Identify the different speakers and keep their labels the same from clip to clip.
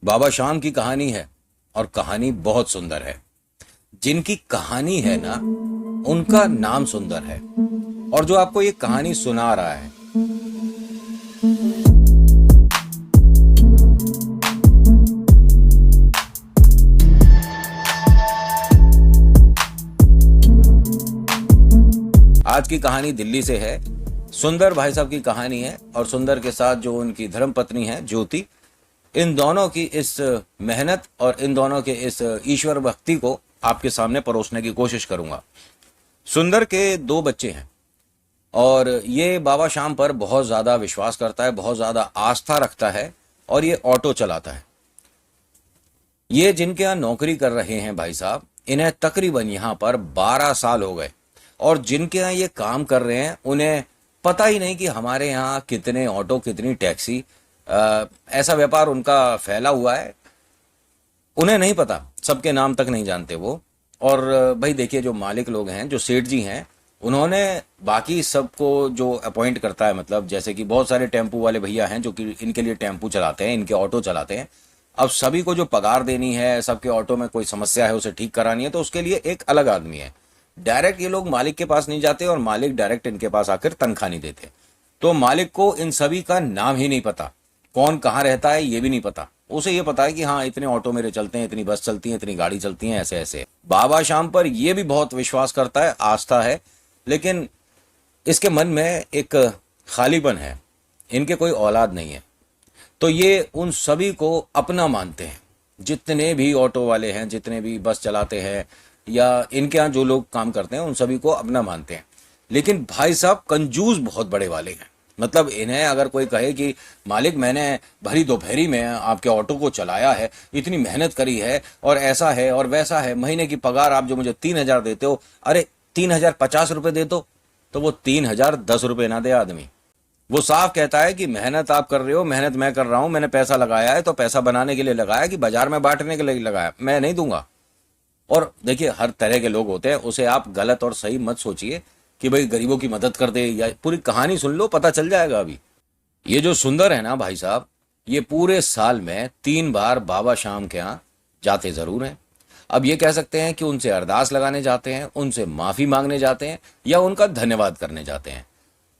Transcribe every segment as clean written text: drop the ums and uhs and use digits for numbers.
Speaker 1: बाबा श्याम की कहानी है और कहानी बहुत सुंदर है। जिनकी कहानी है ना, उनका नाम सुंदर है। और जो आपको ये कहानी सुना रहा है, आज की कहानी दिल्ली से है। सुंदर भाई साहब की कहानी है और सुंदर के साथ जो उनकी धर्मपत्नी है ज्योति, इन दोनों की इस मेहनत और इन दोनों के इस ईश्वर भक्ति को आपके सामने परोसने की कोशिश करूंगा। सुंदर के दो बच्चे हैं और ये बाबा श्याम पर बहुत ज़्यादा विश्वास करता है, बहुत ज़्यादा आस्था रखता है और ये ऑटो चलाता है। ये जिनके यहाँ नौकरी कर रहे हैं भाई साहब, इन्हें तकरीबन यहाँ पर 12 साल हो गए और जिनके यहाँ ये काम कर रहे हैं उन्हें पता ही नहीं कि हमारे यहाँ कितने ऑटो, कितनी टैक्सी, ऐसा व्यापार उनका फैला हुआ है। उन्हें नहीं पता, सबके नाम तक नहीं जानते वो। और भाई देखिए, जो मालिक लोग हैं, जो सेठ जी हैं, उन्होंने बाकी सबको जो अपॉइंट करता है, मतलब जैसे कि बहुत सारे टेम्पू वाले भैया हैं जो कि इनके लिए टेम्पू चलाते हैं, इनके ऑटो चलाते हैं। अब सभी को जो पगार देनी है, सबके ऑटो में कोई समस्या है उसे ठीक करानी है, तो उसके लिए एक अलग आदमी है। डायरेक्ट ये लोग मालिक के पास नहीं जाते और मालिक डायरेक्ट इनके पास आकर तनख्वाह नहीं देते। तो मालिक को इन सभी का नाम ही नहीं पता, कौन कहाँ रहता है ये भी नहीं पता। उसे ये पता है कि हाँ, इतने ऑटो मेरे चलते हैं, इतनी बस चलती है, इतनी गाड़ी चलती है, ऐसे ऐसे। बाबा श्याम पर ये भी बहुत विश्वास करता है, आस्था है, लेकिन इसके मन में एक खालीपन है। इनके कोई औलाद नहीं है, तो ये उन सभी को अपना मानते हैं। जितने भी ऑटो वाले हैं, जितने भी बस चलाते हैं या इनके यहाँ जो लोग काम करते हैं, उन सभी को अपना मानते हैं। लेकिन भाई साहब कंजूस बहुत बड़े वाले हैं। मतलब इन्हें अगर कोई कहे कि मालिक, मैंने भरी दोपहरी में आपके ऑटो को चलाया है, इतनी मेहनत करी है और ऐसा है और वैसा है, महीने की पगार आप जो मुझे 3,000 देते हो, अरे 3,050 रुपये दे दो, तो वो 3,010 रुपये ना दे आदमी। वो साफ कहता है कि मेहनत आप कर रहे हो, मेहनत मैं कर रहा हूं, मैंने पैसा लगाया है तो पैसा बनाने के लिए लगाया, कि बाजार में बांटने के लिए लगाया, मैं नहीं दूंगा। और देखिए, हर तरह के लोग होते हैं, उसे आप गलत और सही मत सोचिए कि भाई गरीबों की मदद कर दे, या पूरी कहानी सुन लो, पता चल जाएगा अभी। ये जो सुंदर है ना भाई साहब, ये पूरे साल में 3 बार बाबा श्याम के यहाँ जाते जरूर हैं। अब ये कह सकते हैं कि उनसे अरदास लगाने जाते हैं, उनसे माफी मांगने जाते हैं, या उनका धन्यवाद करने जाते हैं।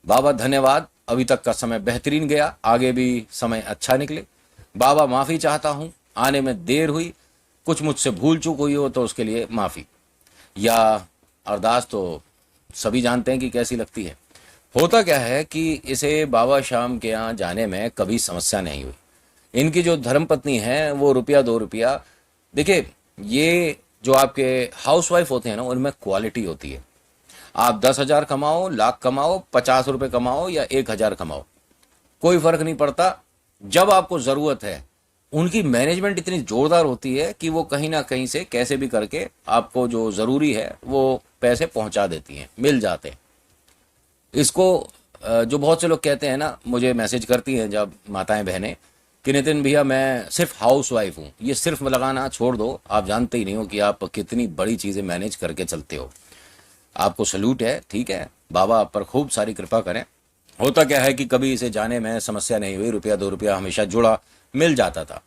Speaker 1: बाबा धन्यवाद, अभी तक का समय बेहतरीन गया, आगे भी समय अच्छा निकले। बाबा माफी चाहता हूं, आने में देर हुई, कुछ मुझसे भूल चूक हुई हो तो उसके लिए माफी। या अरदास तो सभी जानते हैं कि कैसी लगती है। होता क्या है कि इसे बाबा श्याम के यहाँ जाने में कभी समस्या नहीं हुई। इनकी जो धर्मपत्नी है वो रुपया 2 रुपया, देखिए ये जो आपके हाउसवाइफ होते हैं ना, उनमें क्वालिटी होती है। आप 10,000 कमाओ, लाख कमाओ, 50 रुपये कमाओ या 1,000 कमाओ, कोई फर्क नहीं पड़ता। जब आपको जरूरत है, उनकी मैनेजमेंट इतनी जोरदार होती है कि वो कहीं ना कहीं से कैसे भी करके आपको जो जरूरी है वो पैसे पहुंचा देती हैं, मिल जाते हैं। इसको जो बहुत से लोग कहते हैं ना, मुझे मैसेज करती हैं जब माताएं बहनें कि नितिन भैया, मैं सिर्फ हाउस वाइफ हूँ, ये सिर्फ लगाना छोड़ दो, आप जानते ही नहीं हो कि आप कितनी बड़ी चीज़ें मैनेज करके चलते हो। आपको सल्यूट है, ठीक है, बाबा आप पर खूब सारी कृपा करें। होता क्या है कि कभी इसे जाने में समस्या नहीं हुई, रुपया 2 रुपया हमेशा जुड़ा मिल जाता था।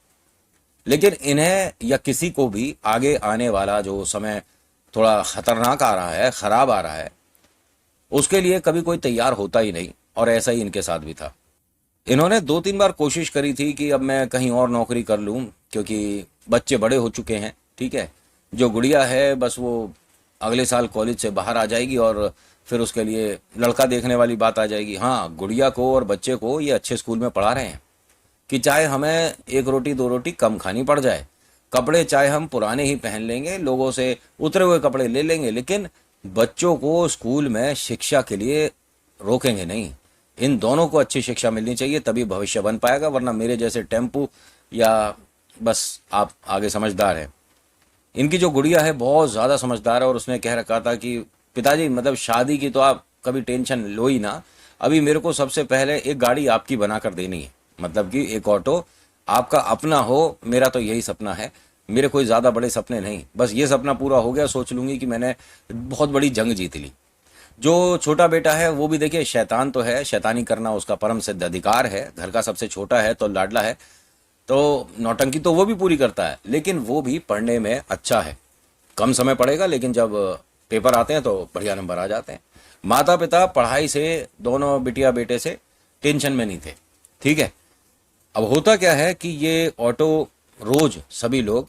Speaker 1: लेकिन इन्हें या किसी को भी आगे आने वाला जो समय थोड़ा खतरनाक आ रहा है, खराब आ रहा है, उसके लिए कभी कोई तैयार होता ही नहीं। और ऐसा ही इनके साथ भी था। इन्होंने 2-3 बार कोशिश करी थी कि अब मैं कहीं और नौकरी कर लूं, क्योंकि बच्चे बड़े हो चुके हैं, ठीक है। जो गुड़िया है बस वो अगले साल कॉलेज से बाहर आ जाएगी और फिर उसके लिए लड़का देखने वाली बात आ जाएगी। हाँ, गुड़िया को और बच्चे को ये अच्छे स्कूल में पढ़ा रहे हैं कि चाहे हमें 1 रोटी 2 रोटी कम खानी पड़ जाए, कपड़े चाहे हम पुराने ही पहन लेंगे, लोगों से उतरे हुए कपड़े ले लेंगे, लेकिन बच्चों को स्कूल में शिक्षा के लिए रोकेंगे नहीं। इन दोनों को अच्छी शिक्षा मिलनी चाहिए, तभी भविष्य बन पाएगा, वरना मेरे जैसे टेम्पू या बस आप आगे समझदार हैं। इनकी जो गुड़िया है बहुत ज़्यादा समझदार है और उसने कह रखा था कि पिताजी, मतलब शादी की तो आप कभी टेंशन लो ही ना, अभी मेरे को सबसे पहले एक गाड़ी आपकी बना कर देनी है, मतलब कि एक ऑटो आपका अपना हो, मेरा तो यही सपना है। मेरे कोई ज़्यादा बड़े सपने नहीं, बस ये सपना पूरा हो गया, सोच लूँगी कि मैंने बहुत बड़ी जंग जीत ली। जो छोटा बेटा है वो भी देखिए शैतान तो है, शैतानी करना उसका परम सिद्ध अधिकार है, घर का सबसे छोटा है तो लाडला है। तो नौटंकी तो वो भी पूरी करता है, लेकिन वो भी पढ़ने में अच्छा है। कम समय पढ़ेगा, लेकिन जब पेपर आते हैं तो बढ़िया नंबर आ जाते हैं। माता पिता पढ़ाई से, दोनों बिटिया बेटे से टेंशन में नहीं थे। ठीक है। अब होता क्या है कि ये ऑटो रोज सभी लोग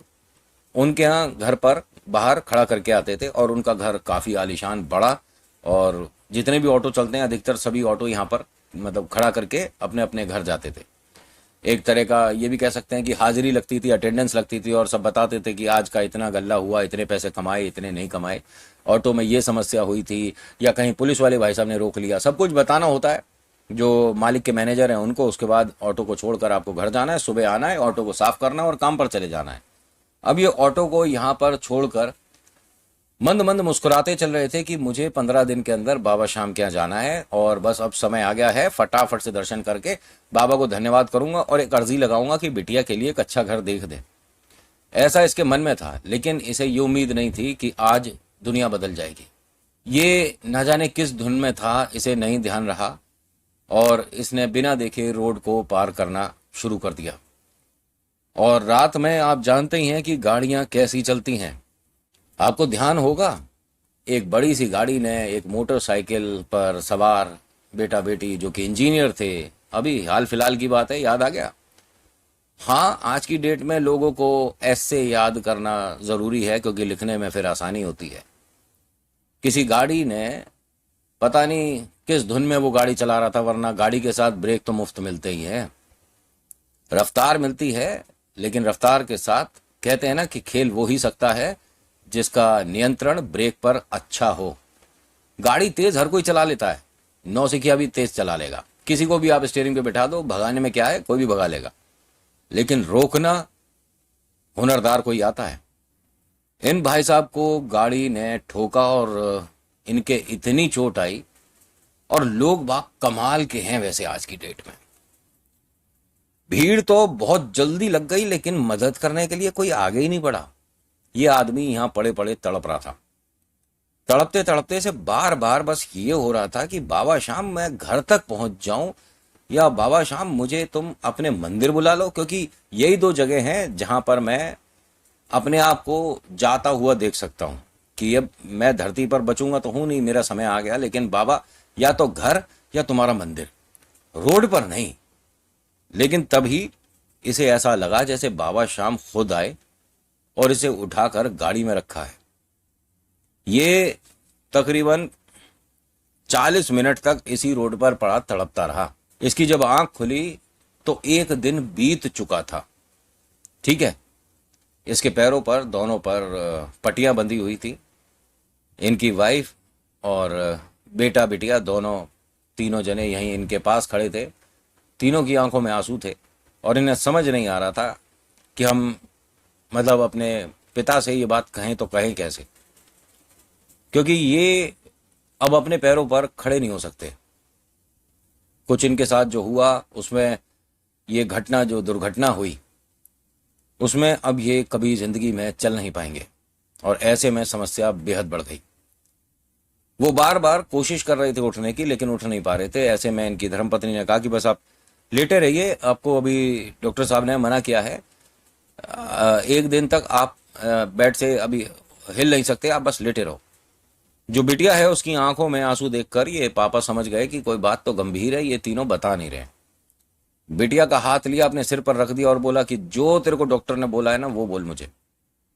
Speaker 1: उनके यहाँ घर पर बाहर खड़ा करके आते थे, और उनका घर काफ़ी आलीशान बड़ा, और जितने भी ऑटो चलते हैं अधिकतर सभी ऑटो यहाँ पर मतलब खड़ा करके अपने अपने घर जाते थे। एक तरह का ये भी कह सकते हैं कि हाजिरी लगती थी, अटेंडेंस लगती थी, और सब बताते थे कि आज का इतना गल्ला हुआ, इतने पैसे कमाए, इतने नहीं कमाए, ऑटो में ये समस्या हुई थी, या कहीं पुलिस वाले भाई साहब ने रोक लिया। सब कुछ बताना होता है जो मालिक के मैनेजर हैं उनको। उसके बाद ऑटो को छोड़कर आपको घर जाना है, सुबह आना है, ऑटो को साफ करना है और काम पर चले जाना है। अब ये ऑटो को यहाँ पर छोड़कर मंद मंद मुस्कुराते चल रहे थे कि मुझे 15 दिन के अंदर बाबा श्याम के यहाँ जाना है, और बस अब समय आ गया है, फटाफट से दर्शन करके बाबा को धन्यवाद करूंगा और एक अर्जी लगाऊंगा कि बिटिया के लिए एक अच्छा घर देख दे। ऐसा इसके मन में था, लेकिन इसे ये उम्मीद नहीं थी कि आज दुनिया बदल जाएगी। ये न जाने किस धुन में था, इसे नहीं ध्यान रहा, और इसने बिना देखे रोड को पार करना शुरू कर दिया। और रात में आप जानते ही हैं कि गाड़ियां कैसी चलती हैं। आपको ध्यान होगा, एक बड़ी सी गाड़ी ने एक मोटरसाइकिल पर सवार बेटा बेटी जो कि इंजीनियर थे, अभी हाल फिलहाल की बात है, याद आ गया। हाँ, आज की डेट में लोगों को ऐसे याद करना ज़रूरी है, क्योंकि लिखने में फिर आसानी होती है। किसी गाड़ी ने पता नहीं किस धुन में वो गाड़ी चला रहा था, वरना गाड़ी के साथ ब्रेक तो मुफ्त मिलते ही हैं, रफ्तार मिलती है, लेकिन रफ्तार के साथ कहते हैं ना कि खेल वो ही सकता है जिसका नियंत्रण ब्रेक पर अच्छा हो। गाड़ी तेज हर कोई चला लेता है, नौसिखिया भी तेज चला लेगा, किसी को भी आप स्टीयरिंग पे बैठा दो, भगाने में क्या है, कोई भी भगा लेगा, लेकिन रोकना हुनरदार कोई आता है। इन भाई साहब को गाड़ी ने ठोका और इनके इतनी चोट आई, और लोग बाग कमाल के हैं वैसे आज की डेट में। भीड़ तो बहुत जल्दी लग गई, लेकिन मदद करने के लिए कोई आगे ही नहीं बढ़ा। ये आदमी यहां पड़े पड़े तड़प रहा था। तड़पते तड़पते से बार बार बस ये हो रहा था कि बाबा श्याम मैं घर तक पहुंच जाऊं, या बाबा श्याम मुझे तुम अपने मंदिर बुला लो, क्योंकि यही दो जगह हैं जहां पर मैं अपने आप को जाता हुआ देख सकता हूं कि अब मैं धरती पर बचूंगा तो हूं नहीं, मेरा समय आ गया, लेकिन बाबा या तो घर या तुम्हारा मंदिर, रोड पर नहीं। लेकिन तभी इसे ऐसा लगा जैसे बाबा श्याम खुद आए और इसे उठाकर गाड़ी में रखा है। ये तकरीबन 40 मिनट तक इसी रोड पर पड़ा तड़पता रहा। इसकी जब आंख खुली तो एक दिन बीत चुका था। ठीक है। इसके पैरों पर, दोनों पर पट्टियां बंधी हुई थी। इनकी वाइफ और बेटा बिटिया दोनों, तीनों जने यहीं इनके पास खड़े थे। तीनों की आंखों में आंसू थे, और इन्हें समझ नहीं आ रहा था कि हम मतलब अपने पिता से ये बात कहें तो कहें कैसे, क्योंकि ये अब अपने पैरों पर खड़े नहीं हो सकते। कुछ इनके साथ जो हुआ उसमें, ये घटना जो दुर्घटना हुई उसमें अब ये कभी जिंदगी में चल नहीं पाएंगे, और ऐसे में समस्या बेहद बढ़ गई। वो बार बार कोशिश कर रहे थे उठने की, लेकिन उठ नहीं पा रहे थे। ऐसे में इनकी धर्मपत्नी ने कहा कि बस आप लेटे रहिए, आपको अभी डॉक्टर साहब ने मना किया है, एक दिन तक आप बेड से अभी हिल नहीं सकते, आप बस लेटे रहो। जो बिटिया है उसकी आंखों में आंसू देखकर ये पापा समझ गए कि कोई बात तो गंभीर है, ये तीनों बता नहीं रहे। बिटिया का हाथ लिया, अपने सिर पर रख दिया और बोला कि जो तेरे को डॉक्टर ने बोला है ना वो बोल मुझे,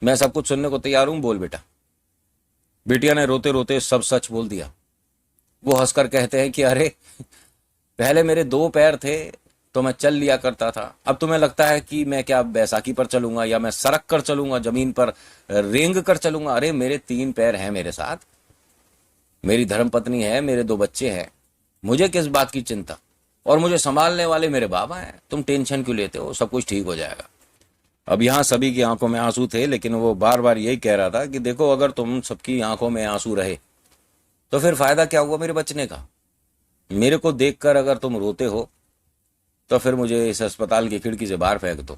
Speaker 1: मैं सब कुछ सुनने को तैयार हूं, बोल बेटा। बिटिया ने रोते रोते सब सच बोल दिया। वो हंसकर कहते हैं कि अरे पहले मेरे 2 पैर थे तो मैं चल लिया करता था, अब तुम्हें लगता है कि मैं क्या बैसाखी पर चलूंगा, या मैं सरक कर चलूंगा, जमीन पर रेंग कर चलूंगा। अरे मेरे 3 पैर हैं मेरे साथ, मेरी धर्मपत्नी है, मेरे 2 बच्चे हैं, मुझे किस बात की चिंता, और मुझे संभालने वाले मेरे बाबा हैं, तुम टेंशन क्यों लेते हो, सब कुछ ठीक हो जाएगा। अब यहाँ सभी की आंखों में आंसू थे, लेकिन वो बार बार यही कह रहा था कि देखो अगर तुम सबकी आंखों में आंसू रहे तो फिर फायदा क्या हुआ मेरे बचने का। मेरे को देखकर अगर तुम रोते हो तो फिर मुझे इस अस्पताल की खिड़की से बाहर फेंक दो।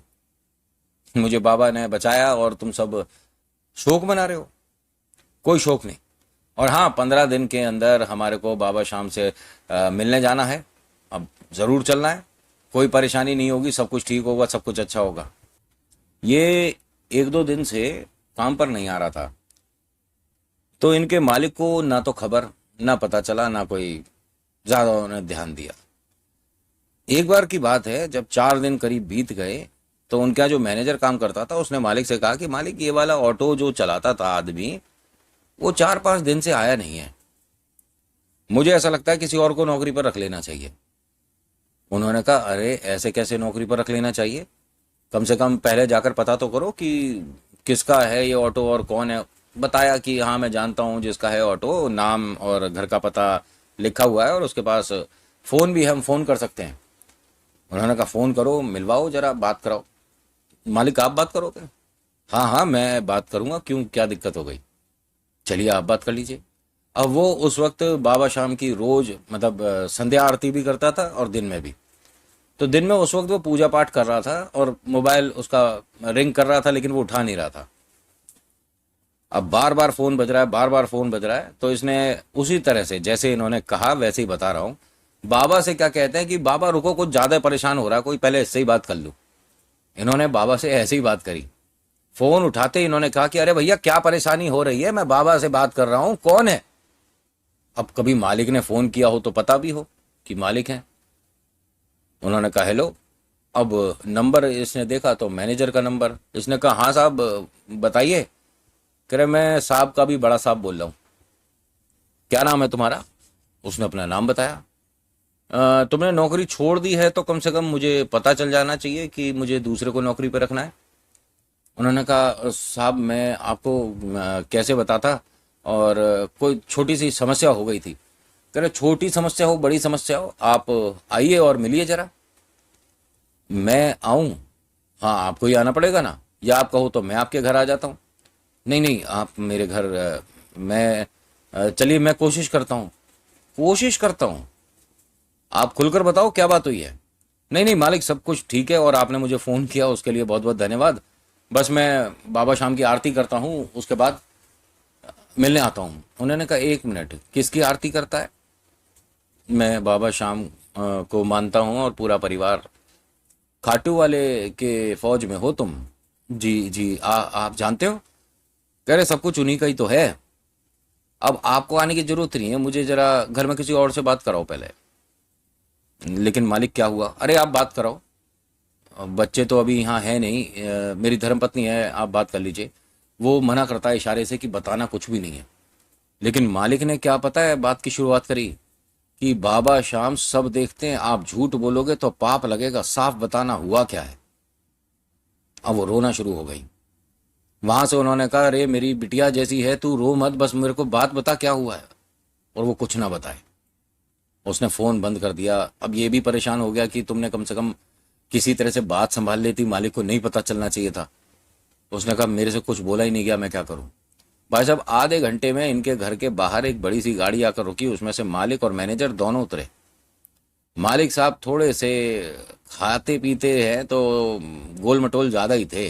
Speaker 1: मुझे बाबा ने बचाया और तुम सब शोक मना रहे हो, कोई शोक नहीं। और हाँ, 15 दिन के अंदर हमारे को बाबा श्याम से मिलने जाना है, अब जरूर चलना है। कोई परेशानी नहीं होगी, सब कुछ ठीक होगा, सब कुछ अच्छा होगा। ये 1-2 दिन से काम पर नहीं आ रहा था, तो इनके मालिक को ना तो खबर, ना पता चला, ना कोई ज़्यादा उन्होंने ध्यान दिया। एक बार की बात है, जब 4 दिन करीब बीत गए, तो उनका जो मैनेजर काम करता था उसने मालिक से कहा कि मालिक, ये वाला ऑटो जो चलाता था आदमी, वो 4-5 दिन से आया नहीं है, मुझे ऐसा लगता है किसी और को नौकरी पर रख लेना चाहिए। उन्होंने कहा, अरे ऐसे कैसे नौकरी पर रख लेना चाहिए, कम से कम पहले जाकर पता तो करो कि किसका है ये ऑटो और कौन है। बताया कि हाँ मैं जानता हूँ जिसका है ऑटो, नाम और घर का पता लिखा हुआ है और उसके पास फ़ोन भी है, हम फ़ोन कर सकते हैं। उन्होंने कहा, फ़ोन करो, मिलवाओ जरा, बात कराओ। मालिक, आप बात करोगे? हाँ हाँ, मैं बात करूँगा, क्यों, क्या दिक्कत हो गई? चलिए आप बात कर लीजिए। अब वो उस वक्त बाबा शाम की रोज मतलब संध्या आरती भी करता था और दिन में भी। तो दिन में उस वक्त वो पूजा पाठ कर रहा था और मोबाइल उसका रिंग कर रहा था, लेकिन वो उठा नहीं रहा था। अब बार बार फोन बज रहा है, बार बार फोन बज रहा है, तो इसने उसी तरह से जैसे इन्होंने कहा वैसे ही बता रहा हूँ। बाबा से क्या कहते हैं कि बाबा रुको, कुछ ज्यादा परेशान हो रहा है कोई, पहले इससे ही बात कर लूँ। इन्होंने बाबा से ऐसे ही बात करी। फोन उठाते ही इन्होंने कहा कि अरे भैया, क्या परेशानी हो रही है, मैं बाबा से बात कर रहा हूँ, कौन है? अब कभी मालिक ने फोन किया हो तो पता भी हो कि मालिक हैं। उन्होंने कहा, हेलो। अब नंबर इसने देखा तो मैनेजर का नंबर। इसने कहा, हाँ साहब बताइए। कह रहे, मैं साहब का भी बड़ा साहब बोल रहा हूँ। क्या नाम है तुम्हारा? उसने अपना नाम बताया। तुमने नौकरी छोड़ दी है तो कम से कम मुझे पता चल जाना चाहिए कि मुझे दूसरे को नौकरी पर रखना है। उन्होंने कहा, साहब मैं आपको कैसे बताता, और कोई छोटी सी समस्या हो गई थी। कह रहे, छोटी समस्या हो बड़ी समस्या हो, आप आइए और मिलिए जरा। मैं आऊं? हाँ, आपको ही आना पड़ेगा ना, या आप कहो तो मैं आपके घर आ जाता हूँ। नहीं नहीं, आप मेरे घर मैं चलिए मैं कोशिश करता हूँ। कोशिश करता हूँ? आप खुलकर बताओ क्या बात हुई है। नहीं नहीं मालिक, सब कुछ ठीक है, और आपने मुझे फ़ोन किया उसके लिए बहुत बहुत धन्यवाद। बस मैं बाबा शाम की आरती करता हूँ, उसके बाद मिलने आता हूँ। उन्होंने कहा, 1 मिनट, किसकी आरती करता है? मैं बाबा श्याम को मानता हूँ और पूरा परिवार। खाटू वाले के फौज में हो तुम? जी जी, आप जानते हो? कह रहे, सब कुछ उन्हीं का ही तो है। अब आपको आने की जरूरत नहीं है, मुझे जरा घर में किसी और से बात कराओ पहले। लेकिन मालिक क्या हुआ? अरे आप बात कराओ, बच्चे तो अभी यहाँ है नहीं, मेरी धर्मपत्नी है, आप बात कर लीजिए। वो मना करता है इशारे से कि बताना कुछ भी नहीं है। लेकिन मालिक ने क्या पता है बात की शुरुआत करी कि बाबा शाम सब देखते हैं, आप झूठ बोलोगे तो पाप लगेगा, साफ बताना हुआ क्या है। अब वो रोना शुरू हो गई। वहां से उन्होंने कहा, अरे मेरी बिटिया जैसी है, तू रो मत, बस मेरे को बात बता क्या हुआ है। और वो कुछ ना बताए। उसने फोन बंद कर दिया। अब ये भी परेशान हो गया कि तुमने कम से कम किसी तरह से बात संभाल लेती, मालिक को नहीं पता चलना चाहिए था। उसने कहा, मेरे से कुछ बोला ही नहीं गया, मैं क्या करूं। भाई साहब, आधे घंटे में इनके घर के बाहर एक बड़ी सी गाड़ी आकर रुकी, उसमें से मालिक और मैनेजर दोनों उतरे। मालिक साहब थोड़े से खाते पीते हैं तो गोल मटोल ज्यादा ही थे।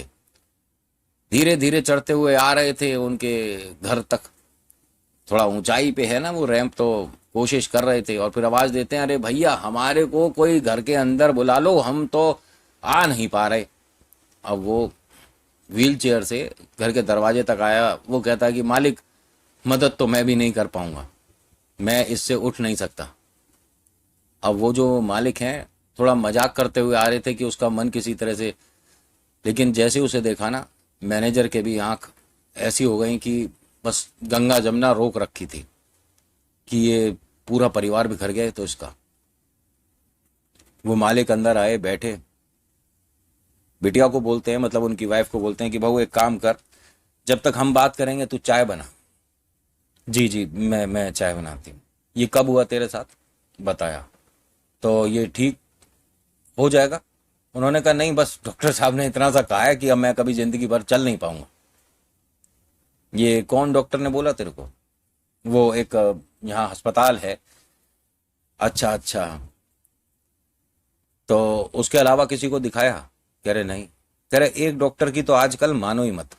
Speaker 1: धीरे धीरे चढ़ते हुए आ रहे थे उनके घर तक। थोड़ा ऊंचाई पे है ना वो रैंप, तो कोशिश कर रहे थे और फिर आवाज देते हैं, अरे भैया हमारे को कोई घर के अंदर बुला लो, हम तो आ नहीं पा रहे। अब वो व्हील चेयर से घर के दरवाजे तक आया। वो कहता है कि मालिक, मदद तो मैं भी नहीं कर पाऊंगा, मैं इससे उठ नहीं सकता। अब वो जो मालिक हैं थोड़ा मजाक करते हुए आ रहे थे कि उसका मन किसी तरह से, लेकिन जैसे उसे देखा ना, मैनेजर के भी आंख ऐसी हो गई कि बस गंगा जमुना रोक रखी थी कि ये पूरा परिवार बिखर गया तो इसका। वो मालिक अंदर आए, बैठे, बिटिया को बोलते हैं, मतलब उनकी वाइफ को बोलते हैं कि बहू एक काम कर, जब तक हम बात करेंगे तू चाय बना। जी जी, मैं चाय बनाती हूँ। ये कब हुआ तेरे साथ? बताया। तो ये ठीक हो जाएगा? उन्होंने कहा, नहीं, बस डॉक्टर साहब ने इतना सा कहा है कि अब मैं कभी जिंदगी भर चल नहीं पाऊंगा। ये कौन डॉक्टर ने बोला तेरे को? वो एक यहाँ अस्पताल है। अच्छा अच्छा, तो उसके अलावा किसी को दिखाया? कह रहे नहीं। कह रहे, एक डॉक्टर की तो आजकल मानो ही मत,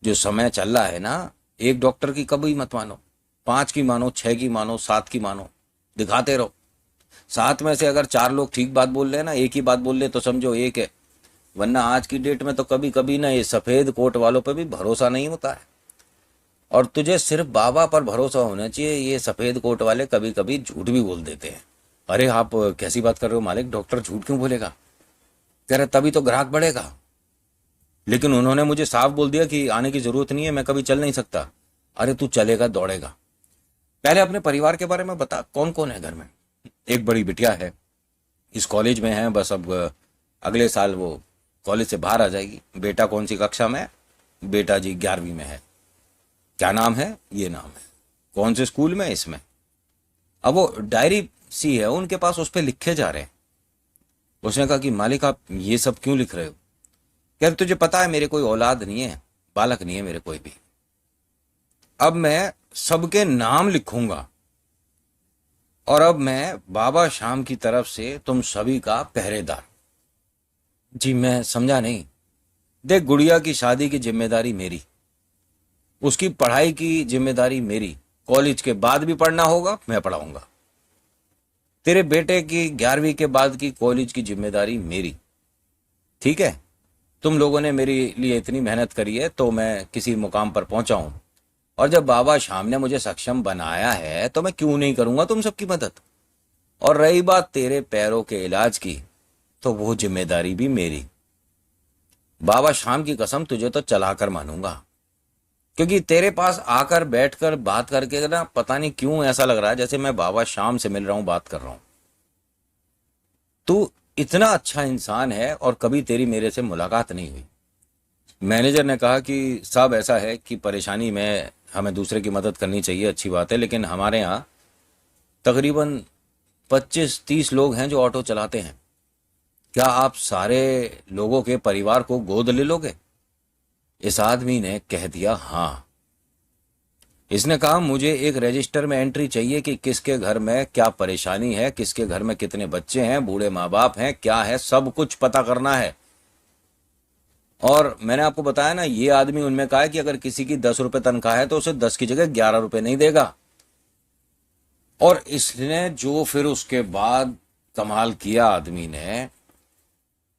Speaker 1: जो समय चल रहा है ना, एक डॉक्टर की कभी मत मानो, 5 की मानो, 6 की मानो, 7 की मानो, दिखाते रहो। साथ में से अगर 4 लोग ठीक बात बोल रहे हैं ना, एक ही बात बोल ले तो समझो एक है, वरना आज की डेट में तो कभी कभी ना ये सफेद कोट वालों पे भी भरोसा नहीं होता है। और तुझे सिर्फ बाबा पर भरोसा होना चाहिए, ये सफेद कोट वाले कभी कभी झूठ भी बोल देते हैं। अरे आप कैसी बात कर रहे हो मालिक, डॉक्टर झूठ क्यों बोलेगा? कह रहे तभी तो ग्राहक बढ़ेगा। लेकिन उन्होंने मुझे साफ बोल दिया कि आने की जरूरत नहीं है, मैं कभी चल नहीं सकता। अरे तू चलेगा दौड़ेगा। पहले अपने परिवार के बारे में बता, कौन कौन है घर में? एक बड़ी बिटिया है, इस कॉलेज में है, बस अब अगले साल वो कॉलेज से बाहर आ जाएगी। बेटा कौन सी कक्षा में है? बेटा जी 11वीं में है। क्या नाम है? ये नाम है। कौन से स्कूल में? इसमें। अब वो डायरी सी है उनके पास, उस पर लिखे जा रहे हैं। उसने कहा कि मालिक आप ये सब क्यों लिख रहे हो? क्या तुझे पता है मेरे कोई औलाद नहीं है, बालक नहीं है मेरे कोई भी। अब मैं सबके नाम लिखूंगा और अब मैं बाबा शाम की तरफ से तुम सभी का पहरेदार। जी मैं समझा नहीं। देख, गुड़िया की शादी की जिम्मेदारी मेरी, उसकी पढ़ाई की जिम्मेदारी मेरी, कॉलेज के बाद भी पढ़ना होगा मैं पढ़ाऊंगा। तेरे बेटे की 11वीं के बाद की कॉलेज की जिम्मेदारी मेरी, ठीक है? तुम लोगों ने मेरे लिए इतनी मेहनत करी है तो मैं किसी मुकाम पर पहुंचा हूं, और जब बाबा शाम ने मुझे सक्षम बनाया है तो मैं क्यों नहीं करूंगा तुम सबकी मदद। और रही बात तेरे पैरों के इलाज की, तो वो जिम्मेदारी भी मेरी। बाबा शाम की कसम तुझे तो चलाकर मानूंगा, क्योंकि तेरे पास आकर बैठकर बात करके ना पता नहीं क्यों ऐसा लग रहा है जैसे मैं बाबा शाम से मिल रहा हूं, बात कर रहा हूं। तू इतना अच्छा इंसान है और कभी तेरी मेरे से मुलाकात नहीं हुई। मैनेजर ने कहा कि साहब ऐसा है कि परेशानी में हमें दूसरे की मदद करनी चाहिए, अच्छी बात है, लेकिन हमारे यहाँ तकरीबन 25-30 लोग हैं जो ऑटो चलाते हैं। क्या आप सारे लोगों के परिवार को गोद ले लोगे? इस आदमी ने कह दिया हाँ। इसने कहा मुझे एक रजिस्टर में एंट्री चाहिए कि किसके घर में क्या परेशानी है, किसके घर में कितने बच्चे हैं, बूढ़े माँ बाप हैं, क्या है, सब कुछ पता करना है। और मैंने आपको बताया ना, ये आदमी उनमें कहा है कि अगर किसी की 10 रुपए तनख्वाह है तो उसे 10 की जगह 11 रुपए नहीं देगा। और इसने जो फिर उसके बाद कमाल किया आदमी ने,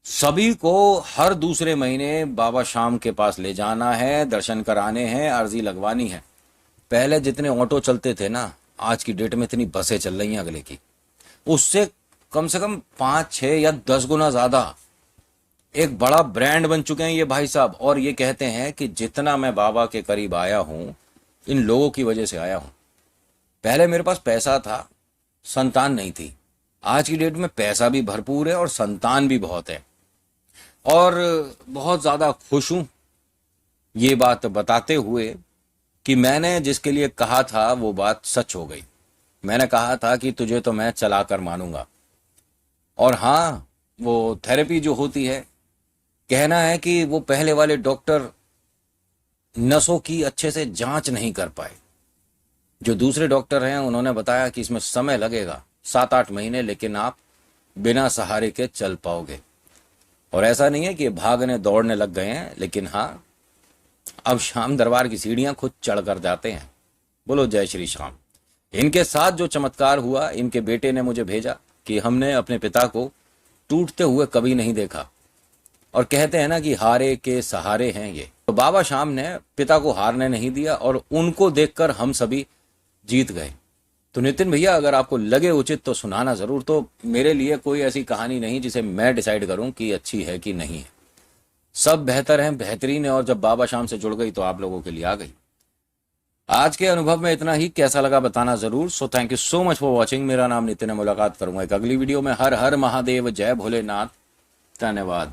Speaker 1: सभी को हर दूसरे महीने बाबा शाम के पास ले जाना है, दर्शन कराने हैं, अर्जी लगवानी है। पहले जितने ऑटो चलते थे ना, आज की डेट में इतनी बसें चल रही हैं अगले की, उससे कम से कम 5-6 या 10 गुना ज्यादा एक बड़ा ब्रांड बन चुके हैं ये भाई साहब। और ये कहते हैं कि जितना मैं बाबा के करीब आया हूं, इन लोगों की वजह से आया हूं। पहले मेरे पास पैसा था, संतान नहीं थी। आज की डेट में पैसा भी भरपूर है और संतान भी बहुत है, और बहुत ज्यादा खुश हूं ये बात बताते हुए कि मैंने जिसके लिए कहा था वो बात सच हो गई। मैंने कहा था कि तुझे तो मैं चलाकर मानूंगा। और हाँ, वो थेरेपी जो होती है, कहना है कि वो पहले वाले डॉक्टर नसों की अच्छे से जांच नहीं कर पाए। जो दूसरे डॉक्टर हैं उन्होंने बताया कि इसमें समय लगेगा 7-8 महीने, लेकिन आप बिना सहारे के चल पाओगे। और ऐसा नहीं है कि भागने दौड़ने लग गए हैं, लेकिन हाँ, अब शाम दरबार की सीढ़ियां खुद चढ़ कर जाते हैं। बोलो जय श्री श्याम। इनके साथ जो चमत्कार हुआ, इनके बेटे ने मुझे भेजा कि हमने अपने पिता को टूटते हुए कभी नहीं देखा, और कहते हैं ना कि हारे के सहारे हैं ये। तो बाबा शाम ने पिता को हारने नहीं दिया और उनको देखकर हम सभी जीत गए। तो नितिन भैया, अगर आपको लगे उचित तो सुनाना जरूर। तो मेरे लिए कोई ऐसी कहानी नहीं जिसे मैं डिसाइड करूं कि अच्छी है कि नहीं है। सब बेहतर है, बेहतरीन है, और जब बाबा शाम से जुड़ गई तो आप लोगों के लिए आ गई। आज के अनुभव में इतना ही, कैसा लगा बताना जरूर। So thank you so much for watching. मेरा नाम नितिन है, मुलाकात करूंगा एक अगली वीडियो में। हर हर महादेव, जय भोलेनाथ, धन्यवाद।